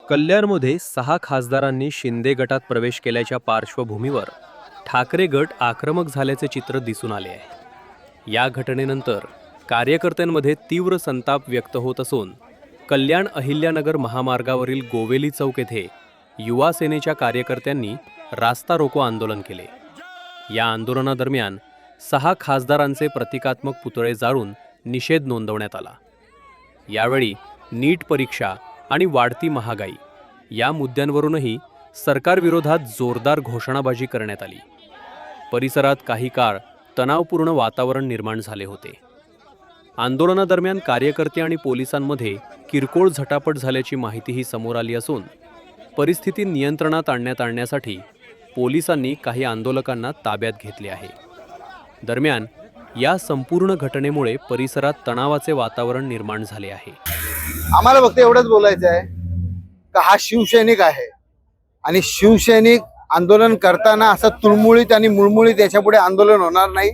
कल्याणमध्ये 6 खासदारांनी शिंदे गटात प्रवेश केल्याच्या पार्श्वभूमीवर ठाकरे गट आक्रमक झाल्याचे चित्र दिसून आले आहे। या घटनेनंतर कार्यकर्त्यांमध्ये तीव्र संताप व्यक्त होत असून कल्याण अहिल्यानगर महामार्गावरील गोवेली चौक येथे युवा सेनेच्या कार्यकर्त्यांनी रास्ता रोको आंदोलन केले। या आंदोलनादरम्यान 6 खासदारांचे प्रतिकात्मक पुतळे जाळून निषेध नोंदवण्यात आला। यावेळी नीट परीक्षा आणि वाढती महागाई या मुद्द्यांवरूनही सरकारविरोधात जोरदार घोषणाबाजी करण्यात आली। परिसरात काही काळ तणावपूर्ण वातावरण निर्माण झाले होते। आंदोलनादरम्यान कार्यकर्ते आणि पोलिसांमध्ये किरकोळ झटापट झाल्याची माहितीही समोर आली असून परिस्थिती नियंत्रणात आणण्यासाठी पोलिसांनी काही आंदोलकांना ताब्यात घेतले आहे। दरम्यान या संपूर्ण घटनेमुळे परिसरात तणावाचे वातावरण निर्माण झाले आहे। आम्हाला फक्त एवढंच बोलायचं आहे का हा शिवसैनिक आहे आणि शिवसैनिक आंदोलन करताना असं तुळमुळीत आणि मुळमुळीत याच्यापुढे आंदोलन होणार नाही।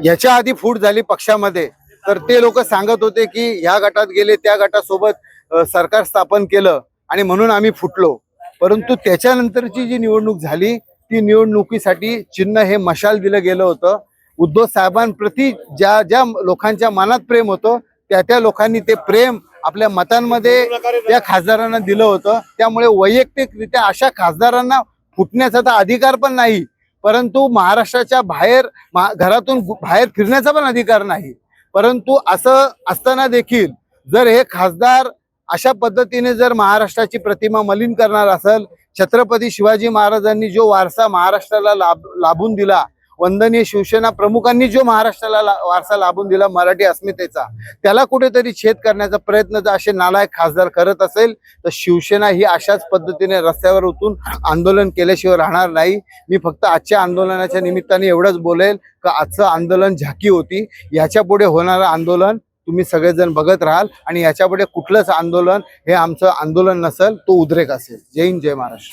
याच्या आधी फूट झाली पक्षामध्ये तर ते लोक सांगत होते की ह्या गटात गेले त्या गटासोबत सरकार स्थापन केलं आणि म्हणून आम्ही फुटलो, परंतु त्याच्यानंतरची जी निवडणूक झाली ती निवडणुकीसाठी चिन्ह हे मशाल दिलं गेलं होतं। उद्धव साहेबांप्रती ज्या ज्या लोकांच्या मनात प्रेम होतं त्या लोकांनी ते प्रेम आपल्या मतांमध्ये त्या खासदारांना दिलं होतं। त्यामुळे वैयक्तिकरित्या अशा खासदारांना फुटण्याचा तर अधिकार पण नाही, परंतु महाराष्ट्राच्या बाहेर घरातून बाहेर फिरण्याचा पण अधिकार नाही। परंतु असं असताना देखील जर हे खासदार अशा पद्धतीने जर महाराष्ट्राची प्रतिमा मलिन करणार असेल, छत्रपती शिवाजी महाराजांनी जो वारसा महाराष्ट्राला लाभून दिला, वंदनीय शिवसेना प्रमुखांनी जो महाराष्ट्राला वारसा लाभून दिला मराठी अस्मितेचा, त्याला कुठेतरी छेद करण्याचा प्रयत्न जर असे नालायक खासदार करत असेल तर शिवसेना ही अशाच पद्धतीने रस्त्यावर उतरून आंदोलन केल्याशिवाय राहणार नाही। मी फक्त आजच्या आंदोलनाच्या निमित्ताने एवढंच बोलेल का आजचं आंदोलन झाकी होती, याच्या पुढे होणारं आंदोलन तुम्ही सगळेजण बघत राहाल आणि याच्या पुढे कुठलंच आंदोलन हे आमचं आंदोलन नसेल, तो उद्रेक असेल। जय हिंद, जय महाराष्ट्र।